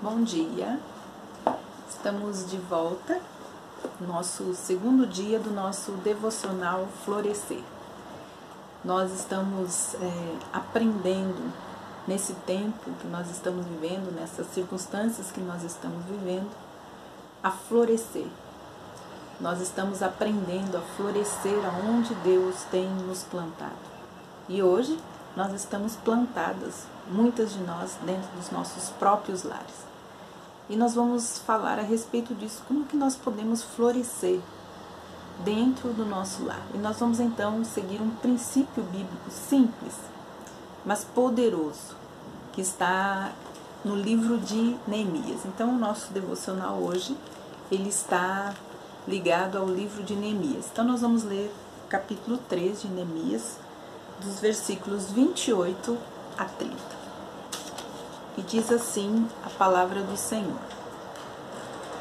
Bom dia, estamos de volta, nosso segundo dia do nosso devocional Florescer. Nós estamos aprendendo nesse tempo que nós estamos vivendo, nessas circunstâncias que nós estamos vivendo, a florescer. Nós estamos aprendendo a florescer aonde Deus tem nos plantado. E hoje nós estamos plantadas, muitas de nós, dentro dos nossos próprios lares. E nós vamos falar a respeito disso, como que nós podemos florescer dentro do nosso lar. E nós vamos então seguir um princípio bíblico simples, mas poderoso, que está no livro de Neemias. Então o nosso devocional hoje, ele está ligado ao livro de Neemias. Então nós vamos ler o capítulo 3 de Neemias, dos versículos 28 a 30. E diz assim a palavra do Senhor: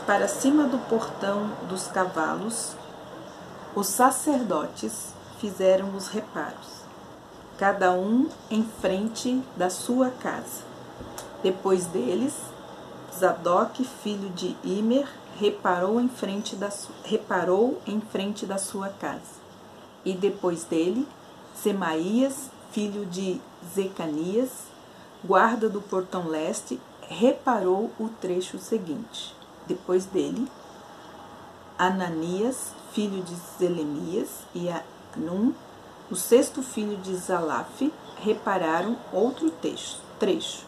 Para cima do portão dos cavalos, os sacerdotes fizeram os reparos, cada um em frente da sua casa. Depois deles, Zadok, filho de Imer, reparou em frente da sua casa. E depois dele, Semaías, filho de Zecanias, guarda do portão leste, reparou o trecho seguinte. Depois dele, Ananias, filho de Zelemias, e Anum, o sexto filho de Zalaf, repararam outro trecho.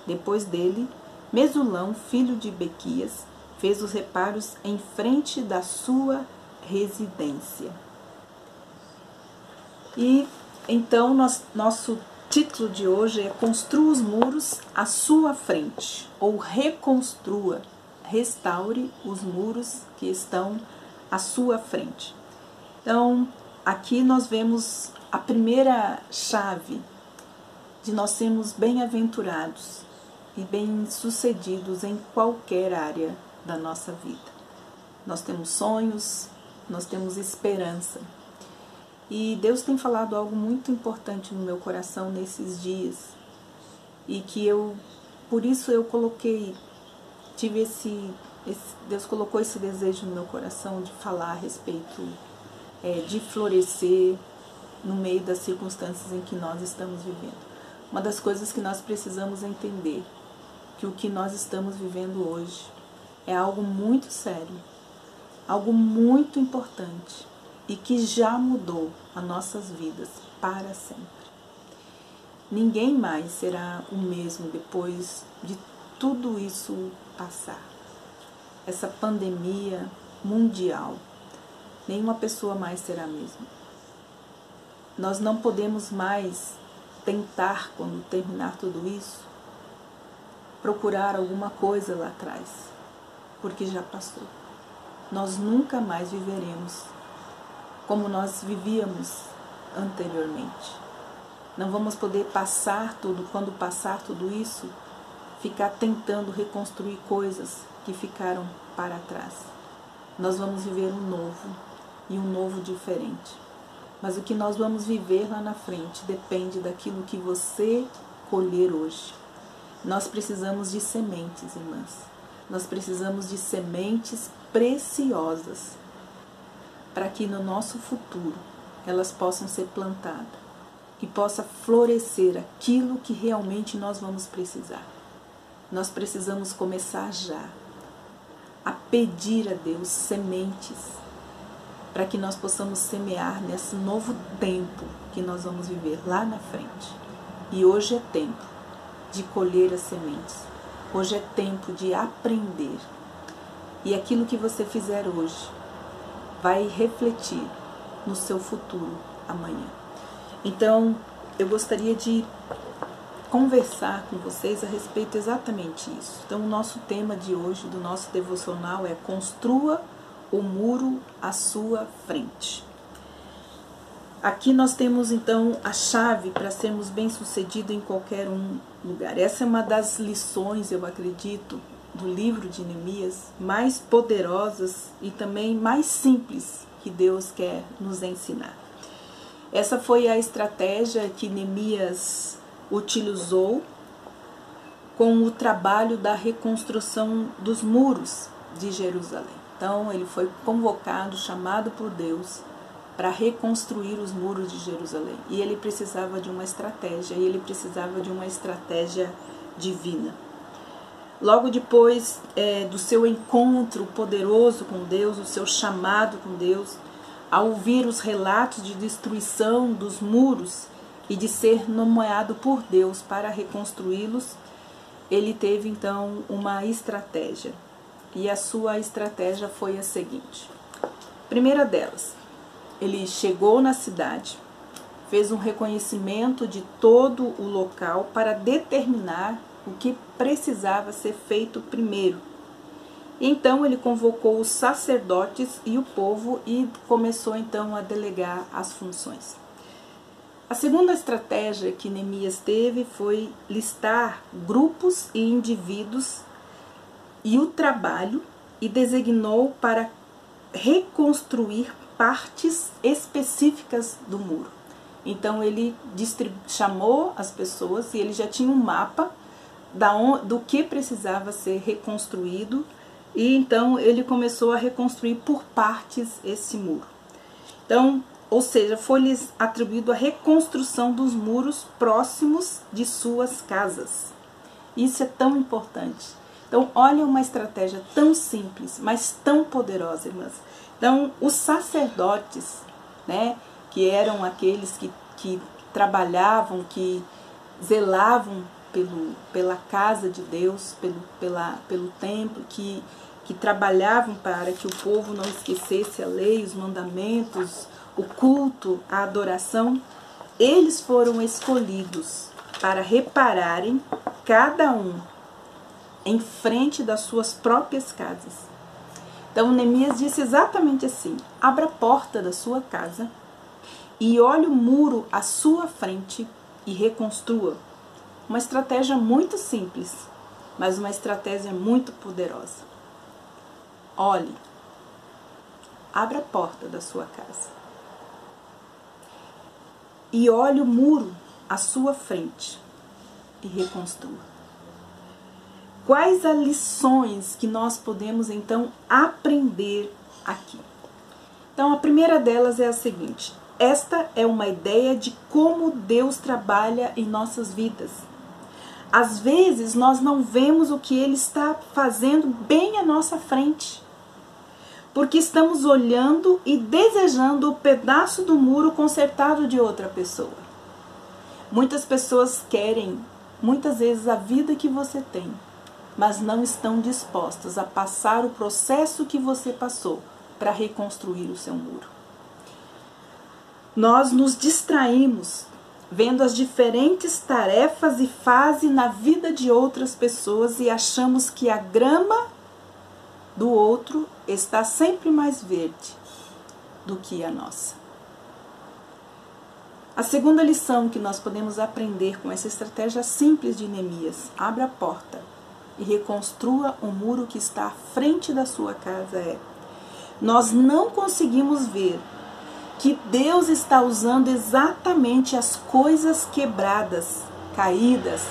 Depois dele, Mesulão, filho de Bequias, fez os reparos em frente da sua residência. E então nosso título de hoje é Construa os muros à sua frente, ou reconstrua, restaure os muros que estão à sua frente. Então, aqui nós vemos a primeira chave de nós sermos bem-aventurados e bem-sucedidos em qualquer área da nossa vida. Nós temos sonhos, nós temos esperança. E Deus tem falado algo muito importante no meu coração nesses dias. E que por isso eu Deus colocou esse desejo no meu coração de falar a respeito de florescer no meio das circunstâncias em que nós estamos vivendo. Uma das coisas que nós precisamos entender, que o que nós estamos vivendo hoje é algo muito sério, algo muito importante e que já mudou as nossas vidas para sempre. Ninguém mais será o mesmo depois de tudo isso passar. Essa pandemia mundial, nenhuma pessoa mais será a mesma. Nós não podemos mais tentar, quando terminar tudo isso, procurar alguma coisa lá atrás, porque já passou. Nós nunca mais viveremos como nós vivíamos anteriormente. Não vamos poder quando passar tudo isso, ficar tentando reconstruir coisas que ficaram para trás. Nós vamos viver um novo e um novo diferente. Mas o que nós vamos viver lá na frente depende daquilo que você colher hoje. Nós precisamos de sementes, irmãs. Nós precisamos de sementes preciosas para que no nosso futuro elas possam ser plantadas e possa florescer aquilo que realmente nós vamos precisar. Nós precisamos começar já a pedir a Deus sementes para que nós possamos semear nesse novo tempo que nós vamos viver lá na frente. E hoje é tempo de colher as sementes. Hoje é tempo de aprender. E aquilo que você fizer hoje vai refletir no seu futuro amanhã. Então, eu gostaria de conversar com vocês a respeito exatamente isso. Então, o nosso tema de hoje, do nosso devocional, é Construa o muro à sua frente. Aqui nós temos então a chave para sermos bem-sucedidos em qualquer lugar. Essa é uma das lições, eu acredito, do livro de Neemias, mais poderosas e também mais simples que Deus quer nos ensinar. Essa foi a estratégia que Neemias utilizou com o trabalho da reconstrução dos muros de Jerusalém. Então ele foi convocado, chamado por Deus para reconstruir os muros de Jerusalém. E ele precisava de uma estratégia, e ele precisava de uma estratégia divina. Logo depois do seu encontro poderoso com Deus, o seu chamado com Deus, ao ouvir os relatos de destruição dos muros e de ser nomeado por Deus para reconstruí-los, ele teve então uma estratégia. E a sua estratégia foi a seguinte. Primeira delas, ele chegou na cidade, fez um reconhecimento de todo o local para determinar o que precisava ser feito primeiro. Então ele convocou os sacerdotes e o povo e começou então a delegar as funções. A segunda estratégia que Neemias teve foi listar grupos e indivíduos e o trabalho e designou para reconstruir partes específicas do muro. Então ele chamou as pessoas e ele já tinha um mapa do que precisava ser reconstruído, e então ele começou a reconstruir por partes esse muro. Então, ou seja, foi-lhes atribuído a reconstrução dos muros próximos de suas casas. Isso é tão importante. Então, olha uma estratégia tão simples, mas tão poderosa, irmãs. Então, os sacerdotes, né, que eram aqueles que trabalhavam, que zelavam pela casa de Deus, pelo templo, que trabalhavam para que o povo não esquecesse a lei, os mandamentos, o culto, a adoração, eles foram escolhidos para repararem cada um em frente das suas próprias casas. Então Neemias disse exatamente assim: abra a porta da sua casa e olhe o muro à sua frente e reconstrua. Uma estratégia muito simples, mas uma estratégia muito poderosa. Olhe, abra a porta da sua casa e olhe o muro à sua frente e reconstrua. Quais as lições que nós podemos então aprender aqui? Então a primeira delas é a seguinte: esta é uma ideia de como Deus trabalha em nossas vidas. Às vezes nós não vemos o que Ele está fazendo bem à nossa frente, porque estamos olhando e desejando o pedaço do muro consertado de outra pessoa. Muitas pessoas querem, muitas vezes, a vida que você tem, mas não estão dispostas a passar o processo que você passou para reconstruir o seu muro. Nós nos distraímos vendo as diferentes tarefas e fases na vida de outras pessoas e achamos que a grama do outro está sempre mais verde do que a nossa. A segunda lição que nós podemos aprender com essa estratégia simples de Neemias: abra a porta e reconstrua o muro que está à frente da sua casa. Nós não conseguimos ver que Deus está usando exatamente as coisas quebradas, caídas,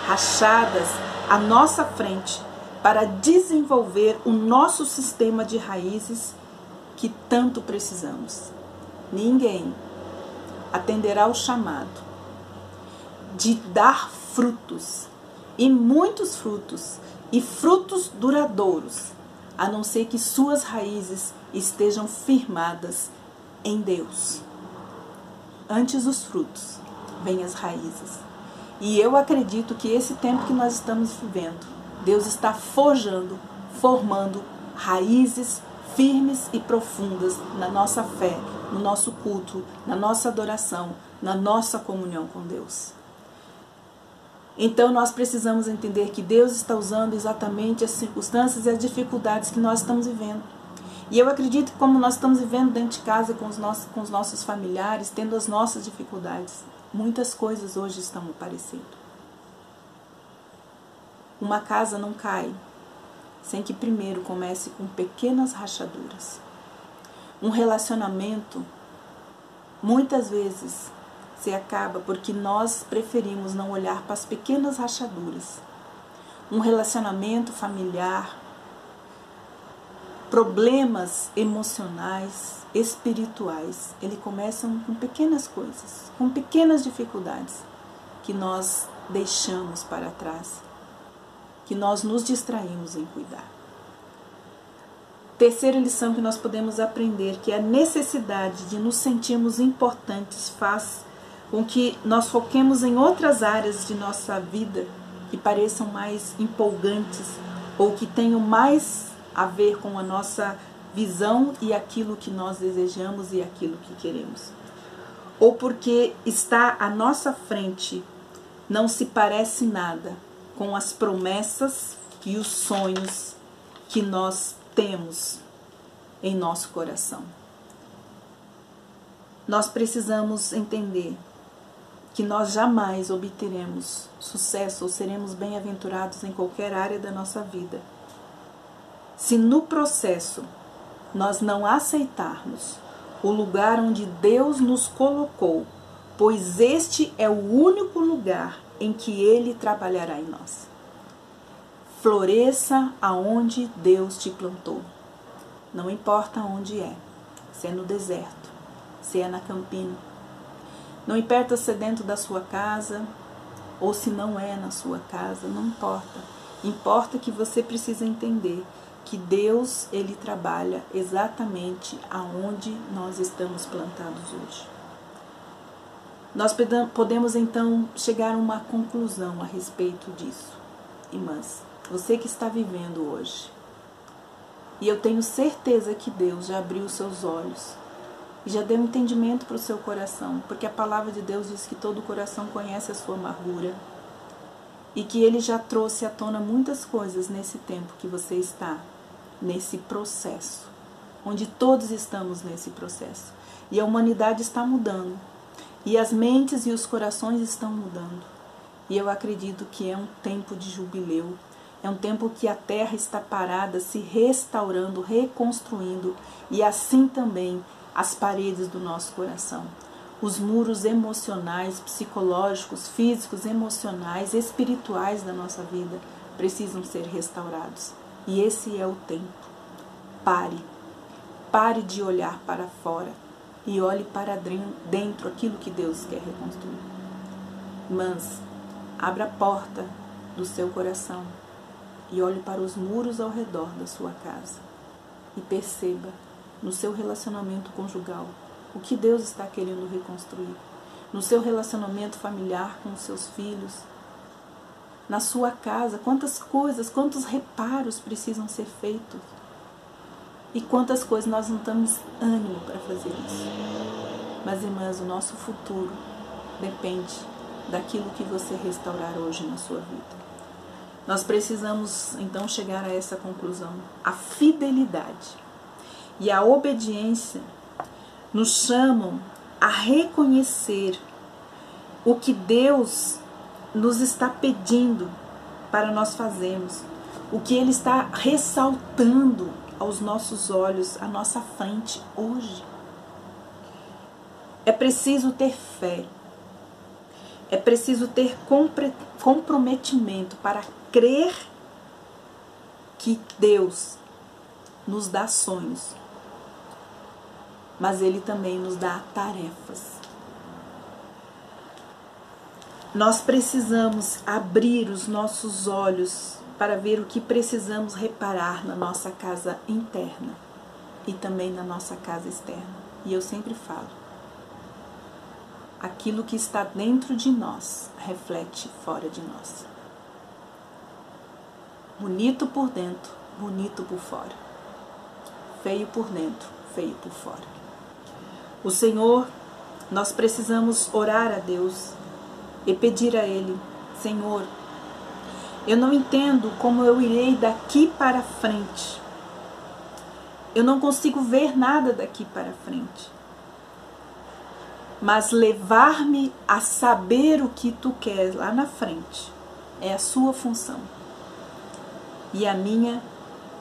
rachadas à nossa frente para desenvolver o nosso sistema de raízes que tanto precisamos. Ninguém atenderá ao chamado de dar frutos, e muitos frutos, e frutos duradouros, a não ser que suas raízes estejam firmadas em Deus. Antes dos frutos, vêm as raízes. E eu acredito que esse tempo que nós estamos vivendo, Deus está forjando, formando raízes firmes e profundas na nossa fé, no nosso culto, na nossa adoração, na nossa comunhão com Deus. Então nós precisamos entender que Deus está usando exatamente as circunstâncias e as dificuldades que nós estamos vivendo. E eu acredito que como nós estamos vivendo dentro de casa com os nossos familiares, tendo as nossas dificuldades, muitas coisas hoje estão aparecendo. Uma casa não cai sem que primeiro comece com pequenas rachaduras. Um relacionamento, muitas vezes, se acaba porque nós preferimos não olhar para as pequenas rachaduras. um relacionamento familiar, problemas emocionais, espirituais, ele começa com pequenas coisas, com pequenas dificuldades que nós deixamos para trás, que nós nos distraímos em cuidar. Terceira lição que nós podemos aprender, que a necessidade de nos sentirmos importantes faz com que nós foquemos em outras áreas de nossa vida que pareçam mais empolgantes ou que tenham mais a ver com a nossa visão e aquilo que nós desejamos e aquilo que queremos. Ou porque está à nossa frente não se parece nada com as promessas e os sonhos que nós temos em nosso coração. Nós precisamos entender que nós jamais obteremos sucesso ou seremos bem-aventurados em qualquer área da nossa vida se no processo nós não aceitarmos o lugar onde Deus nos colocou, pois este é o único lugar em que Ele trabalhará em nós. Floresça aonde Deus te plantou. Não importa onde é, se é no deserto, se é na campina. Não importa se é dentro da sua casa ou se não é na sua casa, não importa. Importa que você precisa entender que Deus, Ele trabalha exatamente aonde nós estamos plantados hoje. Nós podemos então chegar a uma conclusão a respeito disso. Irmãs, você que está vivendo hoje, e eu tenho certeza que Deus já abriu os seus olhos e já deu entendimento para o seu coração, porque a palavra de Deus diz que todo coração conhece a sua amargura e que Ele já trouxe à tona muitas coisas nesse tempo que você está, nesse processo, onde todos estamos nesse processo. E a humanidade está mudando, e as mentes e os corações estão mudando. E eu acredito que é um tempo de jubileu, é um tempo que a terra está parada, se restaurando, reconstruindo, e assim também as paredes do nosso coração. Os muros emocionais, psicológicos, físicos, emocionais, espirituais da nossa vida precisam ser restaurados. E esse é o tempo. Pare de olhar para fora e olhe para dentro aquilo que Deus quer reconstruir. Mas abra a porta do seu coração e olhe para os muros ao redor da sua casa e perceba no seu relacionamento conjugal o que Deus está querendo reconstruir, no seu relacionamento familiar com os seus filhos, na sua casa, quantas coisas, quantos reparos precisam ser feitos e quantas coisas nós não temos ânimo para fazer isso. Mas, irmãs, o nosso futuro depende daquilo que você restaurar hoje na sua vida. Nós precisamos, então, chegar a essa conclusão. A fidelidade e a obediência nos chamam a reconhecer o que Deus nos está pedindo para nós fazermos, o que Ele está ressaltando aos nossos olhos, à nossa frente hoje. É preciso ter fé, é preciso ter comprometimento para crer que Deus nos dá sonhos, mas Ele também nos dá tarefas. Nós precisamos abrir os nossos olhos para ver o que precisamos reparar na nossa casa interna e também na nossa casa externa. E eu sempre falo, aquilo que está dentro de nós reflete fora de nós. Bonito por dentro, bonito por fora. Feio por dentro, feio por fora. O Senhor, nós precisamos orar a Deus e pedir a Ele: Senhor, eu não entendo como eu irei daqui para frente. Eu não consigo ver nada daqui para frente. Mas levar-me a saber o que Tu queres lá na frente é a Sua função. E a minha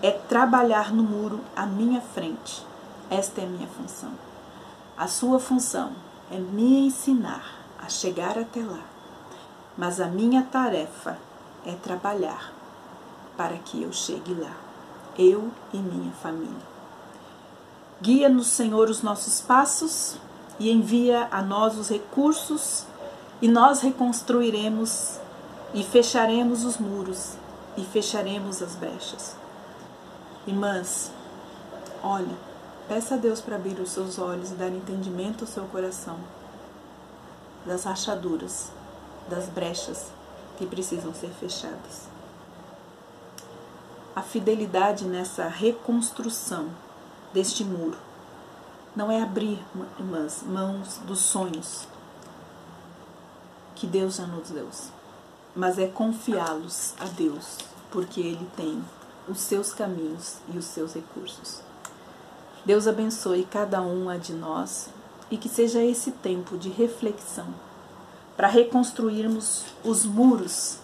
é trabalhar no muro à minha frente. Esta é a minha função. A Sua função é me ensinar a chegar até lá. Mas a minha tarefa é trabalhar para que eu chegue lá, eu e minha família. Guia-nos, Senhor, os nossos passos e envia a nós os recursos e nós reconstruiremos e fecharemos os muros e fecharemos as brechas. Irmãs, olhe, peça a Deus para abrir os seus olhos e dar entendimento ao seu coração das rachaduras, das brechas que precisam ser fechadas. A fidelidade nessa reconstrução deste muro não é abrir, irmãs, mãos dos sonhos que Deus já nos deu, mas é confiá-los a Deus, porque Ele tem os seus caminhos e os seus recursos. Deus abençoe cada uma de nós e que seja esse tempo de reflexão para reconstruirmos os muros,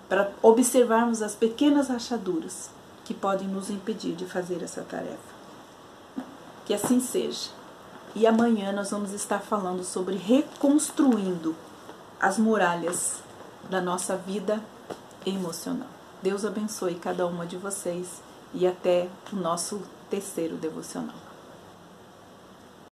para observarmos as pequenas rachaduras que podem nos impedir de fazer essa tarefa. Que assim seja. E amanhã nós vamos estar falando sobre reconstruindo as muralhas da nossa vida emocional. Deus abençoe cada uma de vocês e até o nosso terceiro devocional.